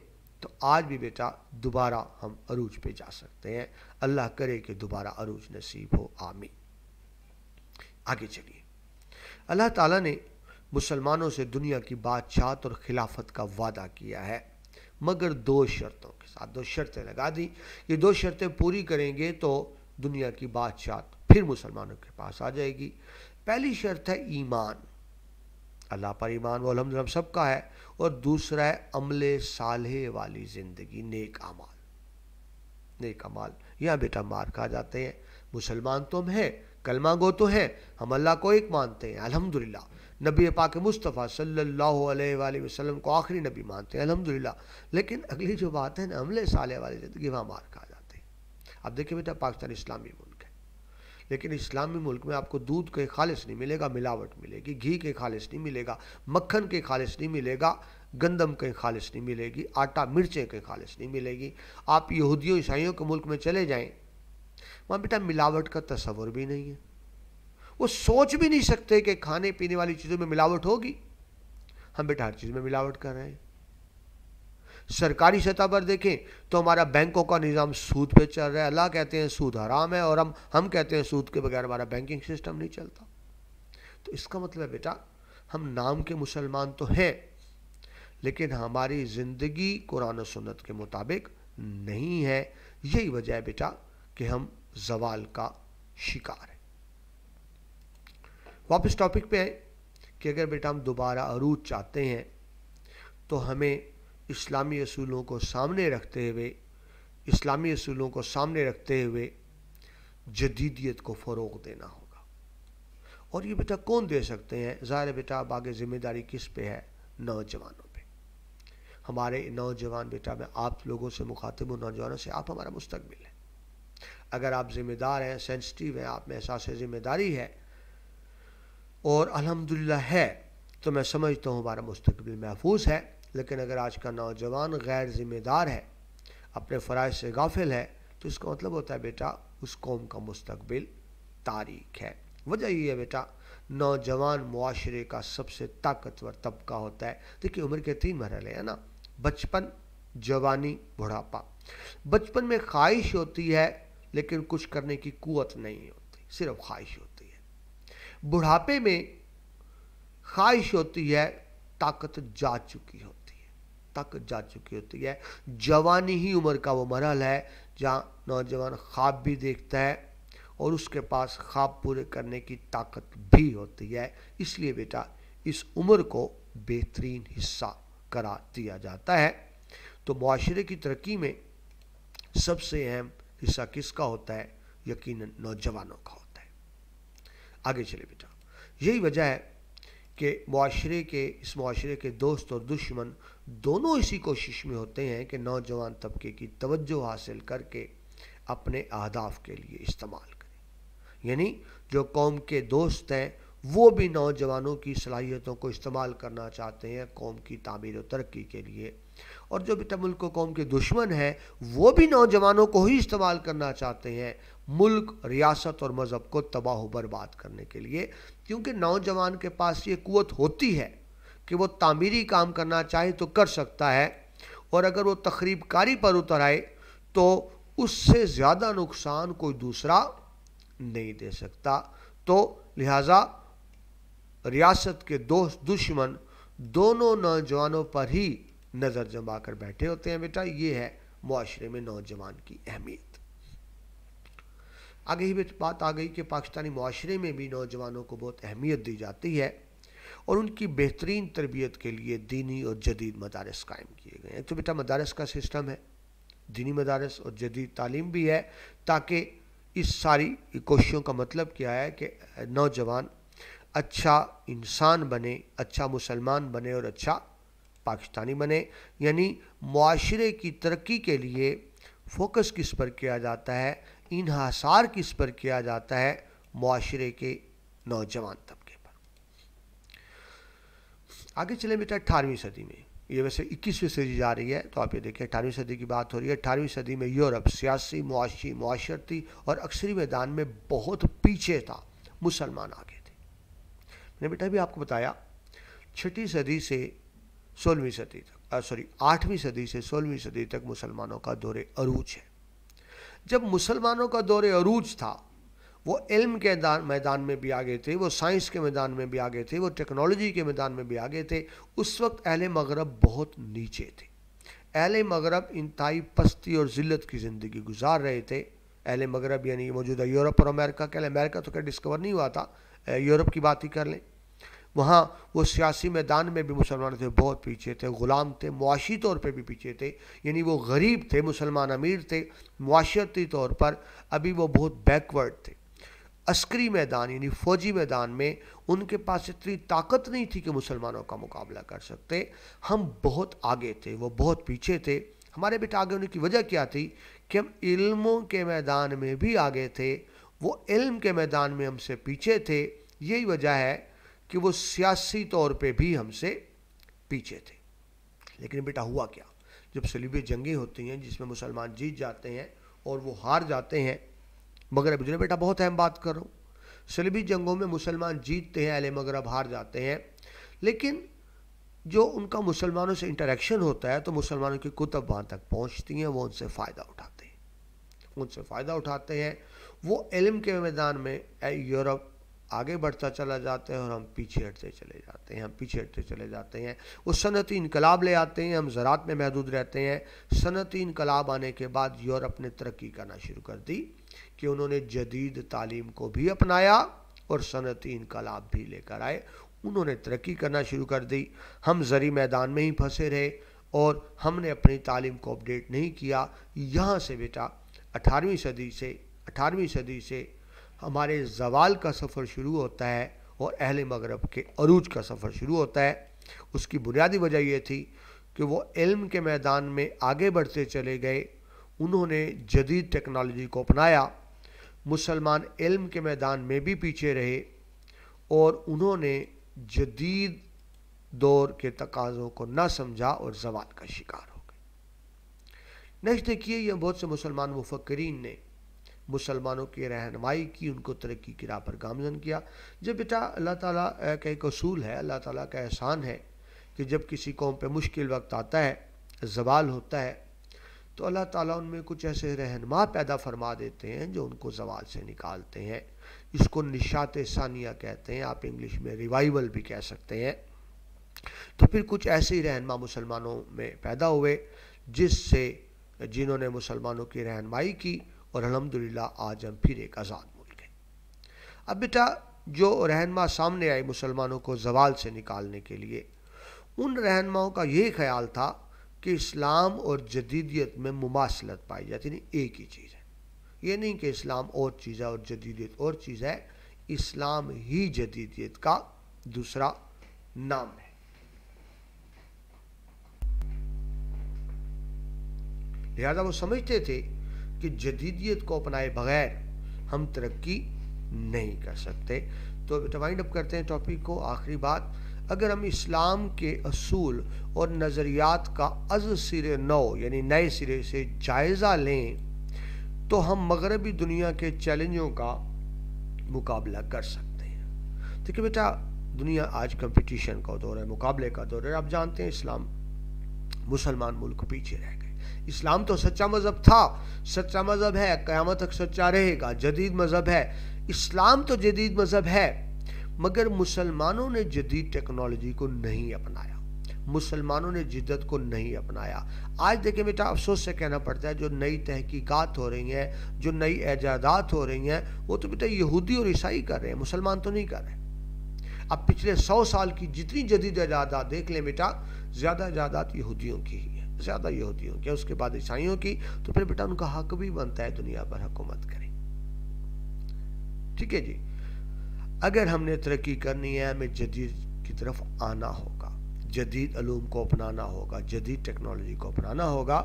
تو آج بھی بیٹا دوبارہ ہم عروج پہ جا سکتے ہیں۔ اللہ کرے کہ دوبارہ عروج نصیب ہو، آمین۔ آگے چلیے، اللہ تعالیٰ نے مسلمانوں سے دنیا کی بادشاہت اور خلافت کا وعدہ کیا ہے، مگر 2 شرطوں کے ساتھ۔ 2 شرطیں لگا دی، یہ 2 شرطیں پوری کریں گے تو دنیا کی بادشاہت پھر مسلمانوں کے پاس آ جائے گی۔ پہلی شرط ہے ایمان، اللہ پر ایمان، وہ الحمدللہ ہم سب کا ہے، اور دوسرا ہے عمل صالح والی زندگی، نیک اعمال۔ نیک اعمال یہاں بیٹا مار کھا جاتے ہیں۔ مسلمان تو ہم ہیں، کلمہ گو تو ہیں، ہم اللہ کو ایک مانتے ہیں الحمدللہ، نبی پاک مصطفیٰ صلی اللہ علیہ وآلہ وسلم کو آخری نبی مانتے ہیں الحمدللہ، لیکن اگلی جو بات ہے نا عمل صالح والی زندگی، وہاں مار کھا جاتے ہیں۔ اب دیکھیں بیٹا، پاکستان اسلامی ملک ہے، لیکن اسلامی ملک میں آپ کو دودھ کے خالص نہیں ملے گا، ملاوٹ ملے گی، گھی کے خالص نہیں ملے گا، مکھن کے خالص نہیں ملے گا، گندم کے خالص نہیں ملے گی، آٹا مرچیں کے خالص نہیں ملے گی۔ آپ یہودیوں عیسائیوں کے ملک میں چلے جائیں، وہاں بیٹا ملاوٹ کا تصور بھی نہیں ہے، وہ سوچ بھی نہیں سکتے کہ کھانے پینے والی چیزوں میں ملاوٹ ہوگی۔ ہم بیٹا ہر چیز میں ملاوٹ کر رہے ہیں۔ سرکاری سطح پر دیکھیں تو ہمارا بینکوں کا نظام سود پہ چل رہا ہے، اللہ کہتے ہیں سود حرام ہے، اور ہم کہتے ہیں سود کے بغیر ہمارا بینکنگ سسٹم نہیں چلتا۔ تو اس کا مطلب ہے بیٹا ہم نام کے مسلمان تو ہیں، لیکن ہماری زندگی قرآن و سنت کے مطابق نہیں ہے۔ یہی وجہ ہے بیٹا کہ ہم زوال کا شکار ہیں۔ واپس ٹاپک پہ آئیں کہ اگر بیٹا ہم دوبارہ عروج چاہتے ہیں تو ہمیں اسلامی اصولوں کو سامنے رکھتے ہوئے جدیدیت کو فروغ دینا ہوگا۔ اور یہ بیٹا کون دے سکتے ہیں؟ ظاہر ہے بیٹا اب آگے ذمہ داری کس پہ ہے؟ نوجوانوں پہ۔ ہمارے نوجوان بیٹا، میں آپ لوگوں سے مخاطب ہوں، نوجوانوں سے، آپ ہمارا مستقبل ہیں۔ اگر آپ ذمہ دار ہیں، سینسٹیو ہیں، آپ میں احساس ذمہ داری ہے اور الحمدللہ ہے، تو میں سمجھتا ہوں ہمارا مستقبل محفوظ ہے۔ لیکن اگر آج کا نوجوان غیر ذمہ دار ہے، اپنے فرائض سے غافل ہے، تو اس کا مطلب ہوتا ہے بیٹا اس قوم کا مستقبل تاریک ہے۔ وجہ یہ ہے بیٹا، نوجوان معاشرے کا سب سے طاقتور طبقہ ہوتا ہے۔ دیکھیے عمر کے 3 مرحلے ہیں نا، بچپن، جوانی، بڑھاپا۔ بچپن میں خواہش ہوتی ہے لیکن کچھ کرنے کی قوت نہیں ہوتی، صرف خواہش ہوتی ہے۔ بڑھاپے میں خواہش ہوتی ہے، طاقت جا چکی ہوتی ہے۔ جوانی ہی عمر کا وہ مرحلہ ہے جہاں نوجوان خواب بھی دیکھتا ہے اور اس کے پاس خواب پورے کرنے کی طاقت بھی ہوتی ہے۔ اس لیے بیٹا اس عمر کو بہترین حصہ قرار دیا جاتا ہے۔ تو معاشرے کی ترقی میں سب سے اہم حصہ کس کا ہوتا ہے؟ یقیناً نوجوانوں کا ہوتا ہے۔ آگے چلے بیٹا، یہی وجہ ہے کہ اس معاشرے کے دوست اور دشمن دونوں اسی کوشش میں ہوتے ہیں کہ نوجوان طبقے کی توجہ حاصل کر کے اپنے اہداف کے لیے استعمال کریں۔ یعنی جو قوم کے دوست ہیں وہ بھی نوجوانوں کی صلاحیتوں کو استعمال کرنا چاہتے ہیں قوم کی تعمیر و ترقی کے لیے، اور جو بیٹا ملک و قوم کے دشمن ہیں وہ بھی نوجوانوں کو ہی استعمال کرنا چاہتے ہیں ملک، ریاست اور مذہب کو تباہ و برباد کرنے کے لیے، کیونکہ نوجوان کے پاس یہ قوت ہوتی ہے کہ وہ تعمیری کام کرنا چاہے تو کر سکتا ہے، اور اگر وہ تخریب کاری پر اتر آئے تو اس سے زیادہ نقصان کوئی دوسرا نہیں دے سکتا۔ تو لہٰذا ریاست کے دوست دشمن دونوں نوجوانوں پر ہی نظر جما کر بیٹھے ہوتے ہیں۔ بیٹا یہ ہے معاشرے میں نوجوان کی اہمیت۔ آگے ہی بات آ گئی کہ پاکستانی معاشرے میں بھی نوجوانوں کو بہت اہمیت دی جاتی ہے اور ان کی بہترین تربیت کے لیے دینی اور جدید مدارس قائم کیے گئے ہیں۔ تو بیٹا مدارس کا سسٹم ہے، دینی مدارس اور جدید تعلیم بھی ہے، تاکہ اس ساری کوششوں کا مطلب کیا ہے کہ نوجوان اچھا انسان بنے، اچھا مسلمان بنے اور اچھا پاکستانی بنے۔ یعنی معاشرے کی ترقی کے لیے فوکس کس پر کیا جاتا ہے؟ انحصار کس پر کیا جاتا ہے؟ معاشرے کے نوجوان طبقے پر۔ آگے چلیں بیٹا 18ویں صدی میں، یہ ویسے 21ویں صدی جا رہی ہے تو آپ یہ دیکھیں 18ویں صدی کی بات ہو رہی ہے. 18ویں صدی میں یورپ سیاسی، معاشی، معاشرتی اور عسکری میدان میں بہت پیچھے تھا، مسلمان آگے تھے. میں نے بیٹا بھی آپ کو بتایا 6 صدی سے 16ویں صدی تک 8ویں صدی سے 16ویں صدی تک مسلمانوں کا دور عروج ہے. جب مسلمانوں کا دور عروج تھا وہ علم کے میدان میں بھی آگے تھے، وہ سائنس کے میدان میں بھی آگے تھے، وہ ٹیکنالوجی کے میدان میں بھی آگے تھے. اس وقت اہل مغرب بہت نیچے تھے. اہل مغرب انتہائی پستی اور ذلت کی زندگی گزار رہے تھے. اہل مغرب یعنی موجودہ یورپ اور امریکہ کے، امریکہ تو کیا ڈسکور نہیں ہوا تھا، یورپ کی بات ہی کر لیں. وہاں وہ سیاسی میدان میں بھی مسلمان تھے، بہت پیچھے تھے، غلام تھے، معاشی طور پہ بھی پیچھے تھے، یعنی وہ غریب تھے، مسلمان امیر تھے. معاشرتی طور پر ابھی وہ بہت بیکورڈ تھے. عسکری میدان یعنی فوجی میدان میں ان کے پاس اتنی طاقت نہیں تھی کہ مسلمانوں کا مقابلہ کر سکتے. ہم بہت آگے تھے، وہ بہت پیچھے تھے. ہمارے بیٹا آگے ہونے کی وجہ کیا تھی کہ ہم علموں کے میدان میں بھی آگے تھے، وہ علم کے میدان میں ہم سے پیچھے تھے. یہی وجہ ہے کہ وہ سیاسی طور پہ بھی ہم سے پیچھے تھے. لیکن بیٹا ہوا کیا؟ جب صلیبی جنگیں ہوتی ہیں جس میں مسلمان جیت جاتے ہیں اور وہ ہار جاتے ہیں، مغرب جو بیٹا بہت اہم بات کر رہا ہوں، صلیبی جنگوں میں مسلمان جیتتے ہیں، اہل مغرب ہار جاتے ہیں. لیکن جو ان کا مسلمانوں سے انٹریکشن ہوتا ہے تو مسلمانوں کی کتب وہاں تک پہنچتی ہیں، وہ ان سے فائدہ اٹھاتے ہیں. وہ علم کے میدان میں یورپ آگے بڑھتا چلا جاتا ہے اور ہم پیچھے ہٹتے چلے جاتے ہیں. وہ صنعتی انقلاب لے آتے ہیں، ہم زراعت میں محدود رہتے ہیں. صنعتی انقلاب آنے کے بعد یورپ نے ترقی کرنا شروع کر دی کہ انہوں نے جدید تعلیم کو بھی اپنایا اور صنعتی انقلاب بھی لے کر آئے. انہوں نے ترقی کرنا شروع کر دی. ہم زرعی میدان میں ہی پھنسے رہے اور ہم نے اپنی تعلیم کو اپڈیٹ نہیں کیا. یہاں سے بیٹا 18ویں صدی سے ہمارے زوال کا سفر شروع ہوتا ہے اور اہل مغرب کے عروج کا سفر شروع ہوتا ہے. اس کی بنیادی وجہ یہ تھی کہ وہ علم کے میدان میں آگے بڑھتے چلے گئے، انہوں نے جدید ٹیکنالوجی کو اپنایا. مسلمان علم کے میدان میں بھی پیچھے رہے اور انہوں نے جدید دور کے تقاضوں کو نہ سمجھا اور زوال کا شکار ہو گئے. نیکسٹ دیکھیے، یہ بہت سے مسلمان مفکرین نے مسلمانوں کی رہنمائی کی، ان کو ترقی کی راہ پر گامزن کیا. جب بیٹا اللہ تعالیٰ کا ایک اصول ہے، اللہ تعالیٰ کا احسان ہے کہ جب کسی قوم پہ مشکل وقت آتا ہے، زوال ہوتا ہے، تو اللہ تعالیٰ ان میں کچھ ایسے رہنما پیدا فرما دیتے ہیں جو ان کو زوال سے نکالتے ہیں. اس کو نشاط ثانیہ کہتے ہیں، آپ انگلش میں ریوائیول بھی کہہ سکتے ہیں. تو پھر کچھ ایسے ہی رہنما مسلمانوں میں پیدا ہوئے جنہوں نے مسلمانوں کی رہنمائی کی اور الحمدللہ آج ہم پھر ایک آزاد ملک ہیں. اب بیٹا جو رہنما سامنے آئے مسلمانوں کو زوال سے نکالنے کے لیے، ان رہنماؤں کا یہ خیال تھا کہ اسلام اور جدیدیت میں مماثلت پائی جاتی، نہیں ایک ہی چیز ہے. یہ نہیں کہ اسلام اور چیز ہے اور جدیدیت اور چیز ہے، اسلام ہی جدیدیت کا دوسرا نام ہے. لہذا وہ سمجھتے تھے کہ جدیدیت کو اپنائے بغیر ہم ترقی نہیں کر سکتے. تو وائنڈ اپ کرتے ہیں ٹاپک کو. آخری بات، اگر ہم اسلام کے اصول اور نظریات کا از سر نو یعنی نئے سرے سے جائزہ لیں تو ہم مغربی دنیا کے چیلنجوں کا مقابلہ کر سکتے ہیں. دیکھیں بیٹا، دنیا آج کمپٹیشن کا دور ہے، مقابلے کا دور ہے. آپ جانتے ہیں مسلمان ملک پیچھے رہ گئے. اسلام تو سچا مذہب تھا، سچا مذہب ہے، قیامت تک سچا رہے گا. جدید مذہب ہے، اسلام تو جدید مذہب ہے، مگر مسلمانوں نے جدید ٹیکنالوجی کو نہیں اپنایا، مسلمانوں نے جدت کو نہیں اپنایا. آج دیکھیں بیٹا، افسوس سے کہنا پڑتا ہے جو نئی تحقیقات ہو رہی ہیں، جو نئی ایجادات ہو رہی ہیں، وہ تو بیٹا یہودی اور عیسائی کر رہے ہیں، مسلمان تو نہیں کر رہے. اب پچھلے 100 سال کی جتنی جدید ایجادات دیکھ لیں بیٹا، زیادہ ایجادات یہودیوں کی ہی ہیں، زیادہ یہودیوں کی، اس کے بعد عیسائیوں کی. تو پھر بیٹا ان کا حق بھی بنتا ہے دنیا پر حکومت کریں. ٹھیک ہے جی. اگر ہم نے ترقی کرنی ہے، ہمیں جدید کی طرف آنا ہوگا، جدید علوم کو اپنانا ہوگا، جدید ٹیکنالوجی کو اپنانا ہوگا.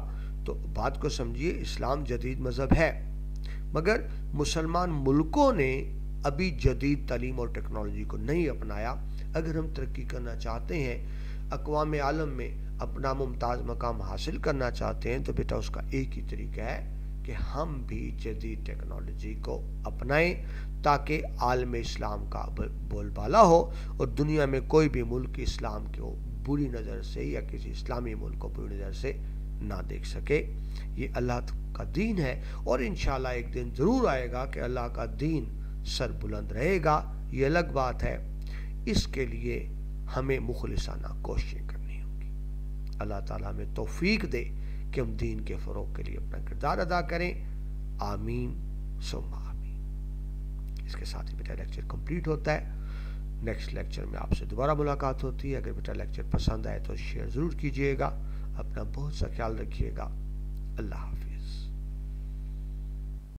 تو بات کو سمجھیے، اسلام جدید مذہب ہے، مگر مسلمان ملکوں نے ابھی جدید تعلیم اور ٹیکنالوجی کو نہیں اپنایا، اگر ہم ترقی کرنا چاہتے ہیں، اقوام عالم میں اپنا ممتاز مقام حاصل کرنا چاہتے ہیں، تو بیٹا اس کا ایک ہی طریقہ ہے کہ ہم بھی جدید ٹیکنالوجی کو اپنائیں، تاکہ عالم اسلام کا بول بالا ہو اور دنیا میں کوئی بھی ملک اسلام کو بری نظر سے یا کسی اسلامی ملک کو بری نظر سے نہ دیکھ سکے۔ یہ اللہ کا دین ہے، اور انشاءاللہ ایک دن ضرور آئے گا کہ اللہ کا دین سر بلند رہے گا، یہ الگ بات ہے۔ اس کے لیے ہمیں مخلصانہ کوششیں کرنی ہوں گی۔ اللہ تعالیٰ ہمیں توفیق دے کہ ہم دین کے فروغ کے لیے اپنا کردار ادا کریں۔ آمین ثم آمین۔ اس کے ساتھ ہی بیٹا لیکچر کمپلیٹ ہوتا ہے۔ نیکسٹ لیکچر میں آپ سے دوبارہ ملاقات ہوتی ہے۔ اگر بیٹا لیکچر پسند آئے تو شیئر ضرور کیجیے گا۔ اپنا بہت سا خیال رکھیے گا۔ اللہ حافظ۔